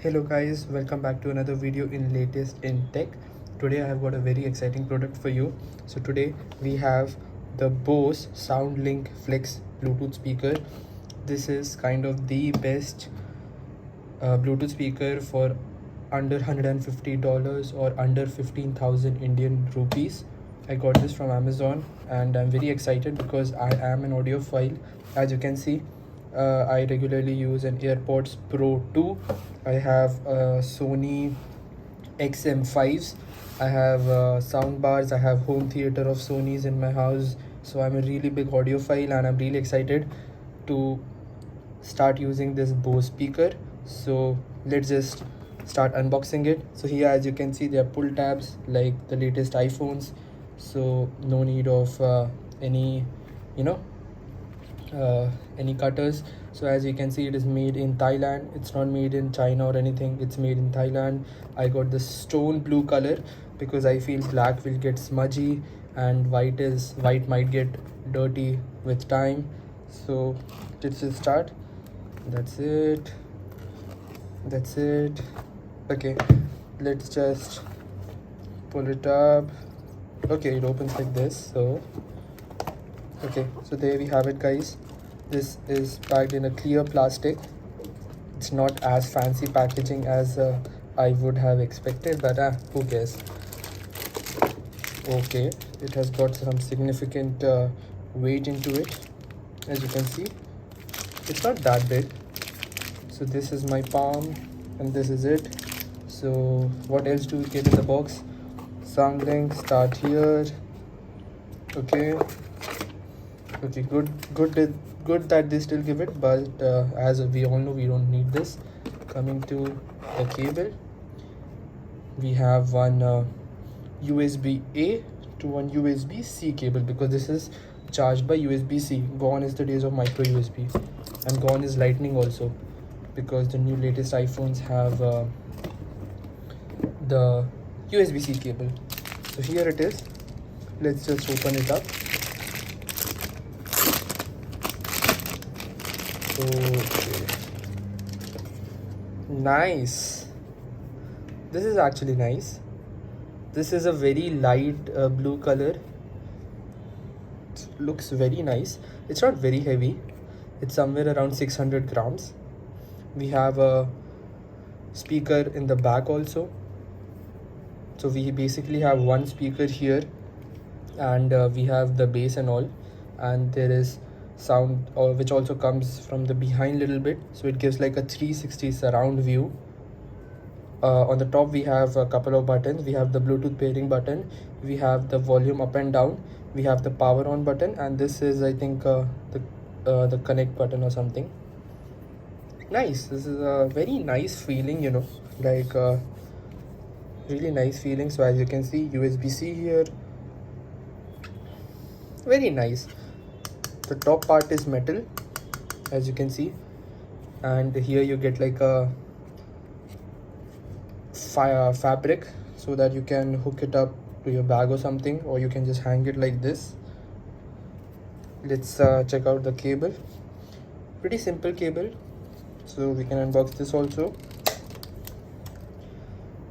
Hello guys, welcome back to another video in latest in tech. Today I have got a very exciting product for you. So today we have the Bose Soundlink Flex Bluetooth speaker. This is kind of the best Bluetooth speaker for under $150 or under 15,000 Indian rupees. I got this from Amazon and I'm very excited because I am an audiophile. As you can see, I regularly use an AirPods Pro 2. I have Sony XM5s. I have sound bars. I have home theater of Sony's in my house. So I'm a really big audiophile and I'm really excited to start using this Bose speaker. So let's just start unboxing it. So here, as you can see, there are pull tabs like the latest iPhones. So no need of any you know any cutters. So as you can see, it is made in Thailand. It's not made in China or anything. It's made in Thailand. I got the stone blue color because I feel black will get smudgy and white might get dirty with time. So let's just start. That's it. Okay, let's just pull it up. Okay, it opens like this. So okay, so there we have it, guys. This is packed in a clear plastic. It's not as fancy packaging as I would have expected, but who cares. Okay, it has got some significant weight into it. As you can see, it's not that big. So this is my palm and this is it. So what else do we get in the box? Soundlink, start here. Okay, good that they still give it, but as we all know, we don't need this. Coming to the cable, we have one USB-A to one USB-C cable because this is charged by USB-C. Gone is the days of micro USB, and gone is lightning also, because the new latest iPhones have the USB-C cable. So here it is. Let's just open it up. Okay, nice. This is actually nice. This is a very light blue color. It looks very nice. It's not very heavy. It's somewhere around 600 grams. We have a speaker in the back also. So we basically have one speaker here, and we have the bass and all, and there is sound which also comes from the behind little bit, so it gives like a 360 surround view. On the top we have a couple of buttons. We have the Bluetooth pairing button, we have the volume up and down, we have the power on button, and this is, I think, the connect button or something. Nice. This is a very nice feeling, like really nice feeling. So as you can see, USB-C here, very nice. The top part is metal, as you can see, and here you get like a fabric so that you can hook it up to your bag or something, or you can just hang it like this. Let's check out the cable. Pretty simple cable, so we can unbox this also.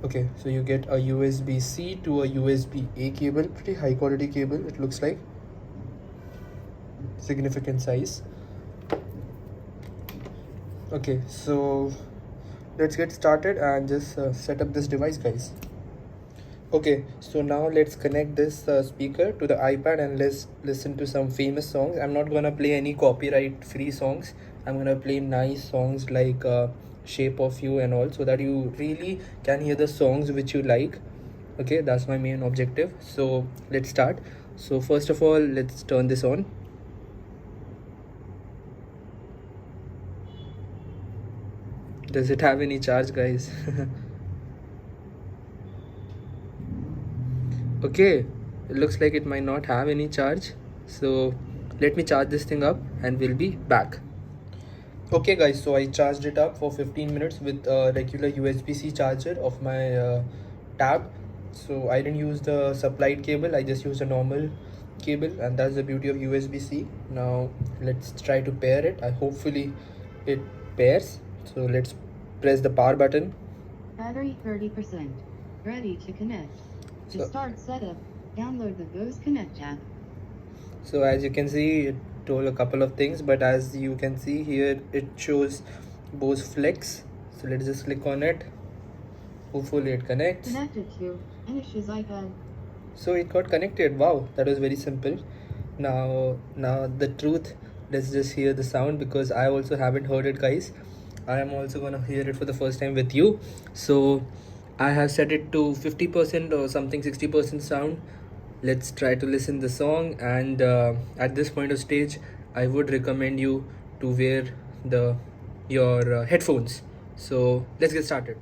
Okay, so you get a USB-C to a USB-A cable. Pretty high quality cable, it looks like. Significant size. Okay, so let's get started and just set up this device, guys. Okay, so now let's connect this speaker to the iPad and let's listen to some famous songs. I'm not gonna play any copyright free songs. I'm gonna play nice songs like Shape of You and all, so that you really can hear the songs which you like. Okay, that's my main objective. So let's start. So first of all, let's turn this on. Does it have any charge, guys? Okay, it looks like it might not have any charge. So let me charge this thing up and we'll be back. Okay guys, so I charged it up for 15 minutes with a regular USB-C charger of my tab. So I didn't use the supplied cable, I just used a normal cable, and that's the beauty of USB-C. Now let's try to pair it. Hopefully it pairs. So let's press the power button. Battery 30%. Ready to connect. To So- start setup, download the Bose Connect app. So as you can see, it told a couple of things, but as you can see here, it shows Bose Flex. So let's just click on it. Hopefully it connects. Connected to Anish's iPad. So it got connected. Wow, that was very simple. Now the truth, let's just hear the sound, because I also haven't heard it, guys. I am also gonna hear it for the first time with you. So I have set it to 50% or something, 60% sound. Let's try to listen the song, and at this point of stage I would recommend you to wear your headphones. So let's get started.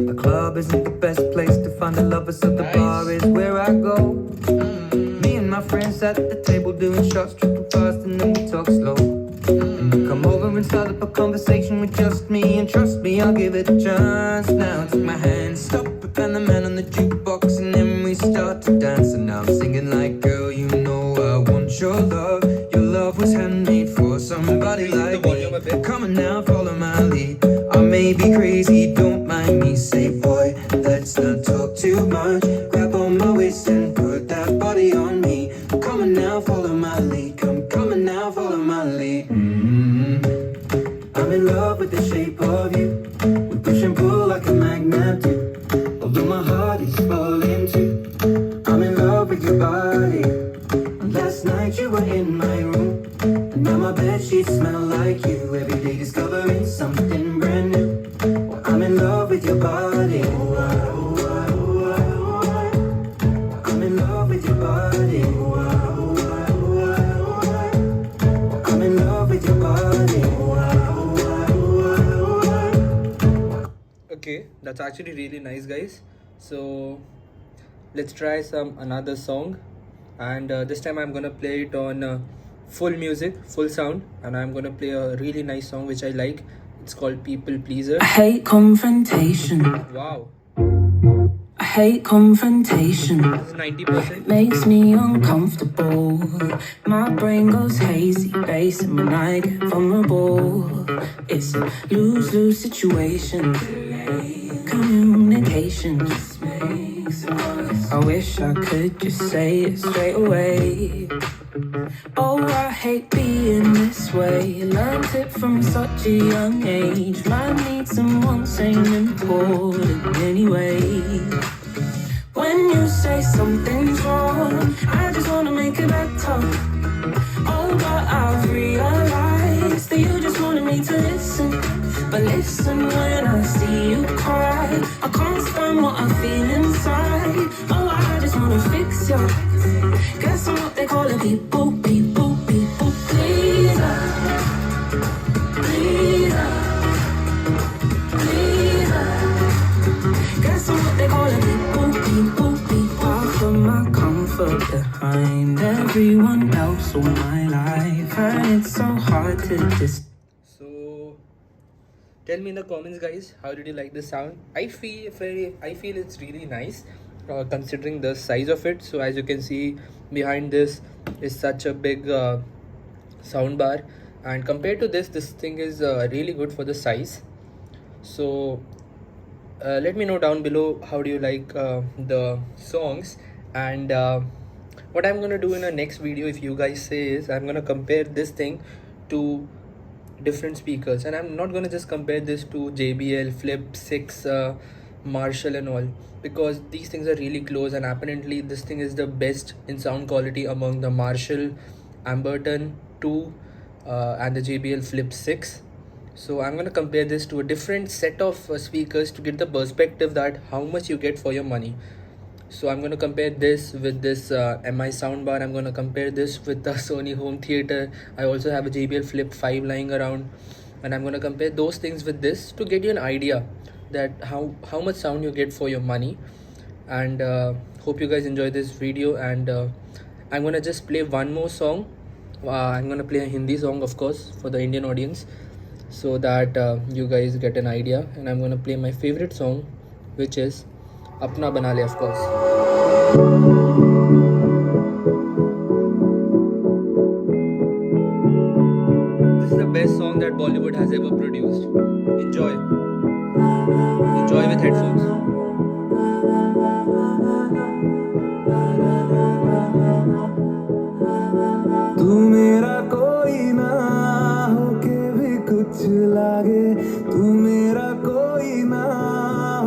The club isn't the best place to find the lovers, so the Nice. bar is where I go. Me and my friends at the table doing shots, tripping fast, and then we talk slow. And you come over and start up a conversation with just me, and trust me, I'll give it a chance. Now take my hand, stop it, and the man on the jukebox, and then we start to dance. And now I'm singing like, girl, you know I want your love. Your love was handmade for somebody like me. Come on now, follow my lead. I may be crazy, don't mind me. Say, boy, let's not talk too much. Grab on my waist and put that body on me. Come on now, follow my lead. Come on now, follow my lead. I'm in love with the shape of you. We push and pull like a magnet do. Although my heart is falling too. I'm in love with your body. And last night you were in my room, and now my bedsheets smell like you. Every day discovering something brand new. Well, I'm in love with your body. I'm in love with your body. I'm in love with your body. Okay, that's actually really nice, guys. So let's try another song, and this time I'm gonna play it on full music, full sound, and I'm gonna play a really nice song which I like. It's called People Pleaser. I hate confrontation. Wow, I hate confrontation. this is 90%. Makes me uncomfortable. My brain goes hazy, racing when I get vulnerable. It's a lose-lose situation. Communication just makes it worse. I wish I could just say it straight away. Oh, I hate being this way. Learned it from such a young age. Man needs someone sane and important anyway. When you say something's wrong, I just wanna make it better. Oh, but I've realized that you just wanted me to listen. But listen when I see you cry. I can't stand what I feel inside. Oh, I just wanna fix you. Guess I'm what they call a people pleaser. Pleaser. Pleaser. Guess I'm what they call a people. I put my comfort behind everyone else all my life, and it's so hard to just. So tell me in the comments, guys, how did you like the sound? I feel it's really nice, considering the size of it. So as you can see, behind this is such a big sound bar, and compared to this thing is really good for the size. So let me know down below how do you like the songs, and what I'm gonna do in the next video, if you guys say, is I'm gonna compare this thing to different speakers, and I'm not gonna just compare this to JBL Flip 6, Marshall and all, because these things are really close, and apparently this thing is the best in sound quality among the Marshall Amberton 2 and the JBL Flip 6. So I'm gonna compare this to a different set of speakers to get the perspective that how much you get for your money. So I'm gonna compare this with this MI soundbar. I'm gonna compare this with the Sony home theater. I also have a JBL Flip 5 lying around, and I'm gonna compare those things with this to get you an idea that how much sound you get for your money. And hope you guys enjoy this video, and I'm gonna just play one more song. I'm gonna play a Hindi song, of course, for the Indian audience, so that you guys get an idea. And I'm gonna play my favorite song, which is Apna Bana, of course. produced. Enjoy. Enjoy with headphones. तू मेरा कोई ना होके भी कुछ लागे, तू मेरा कोई ना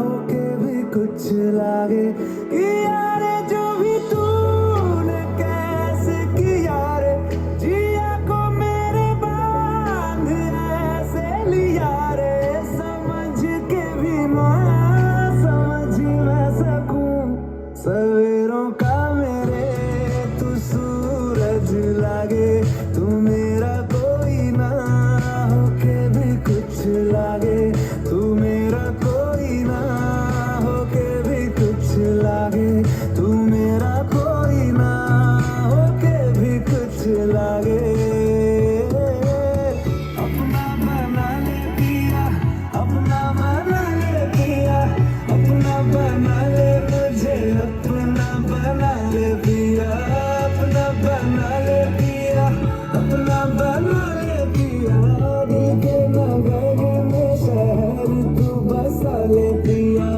होके भी कुछ लागे। किया रे जो भी तूने कैसे किया रे, जिया को मेरे बांध ऐसे लिया रे। समझ के भी मैं समझ मैं सकूं सवेरों का मेरे तू सूरज लागे। तू मेरा कोई ना होके भी कुछ लागे, तू मेरा कोई ना होके भी कुछ लागे, तू मेरा कोई ना होके भी कुछ लागे। अपना बना ले पिया, अपना बना ले पिया, अपना बना ले मुझे, अपना बना ले पिया, अपना बना ले पिया, अपना बना ले पिया। दिल के नगर में शहर तू बसा ले पिया।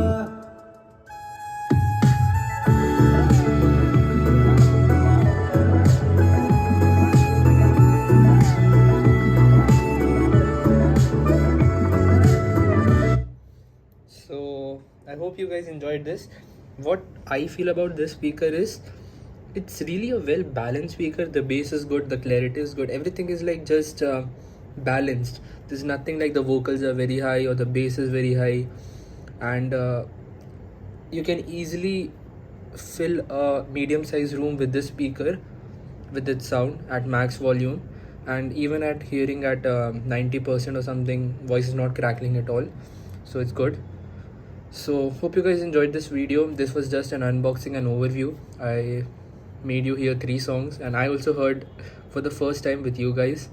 So I hope you guys enjoyed this. What I feel about this speaker is it's really a well balanced speaker. The bass is good, the clarity is good, everything is like just balanced. There's nothing like the vocals are very high or the bass is very high, and you can easily fill a medium sized room with this speaker with its sound at max volume, and even at hearing at 90% or something, voice is not crackling at all, so it's good. So hope you guys enjoyed this video. This was just an unboxing and overview. I made you hear 3 songs, and I also heard for the first time with you guys,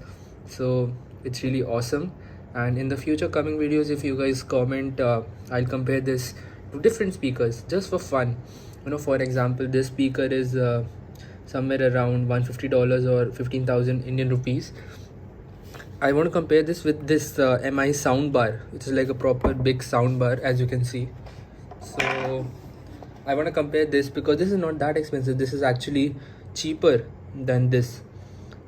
so it's really awesome. And in the future coming videos, if you guys comment, I'll compare this to different speakers just for fun. You know, for example, this speaker is somewhere around $150 or 15,000 Indian rupees. I want to compare this with this MI soundbar, which is like a proper big soundbar, as you can see. So I want to compare this because this is not that expensive. This is actually cheaper than this.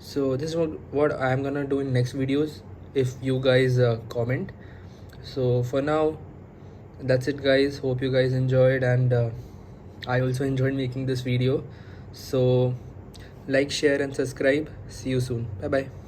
So this is what I am gonna do in next videos if you guys comment. So for now, that's it guys. Hope you guys enjoyed, and I also enjoyed making this video. So like, share and subscribe. See you soon. Bye bye.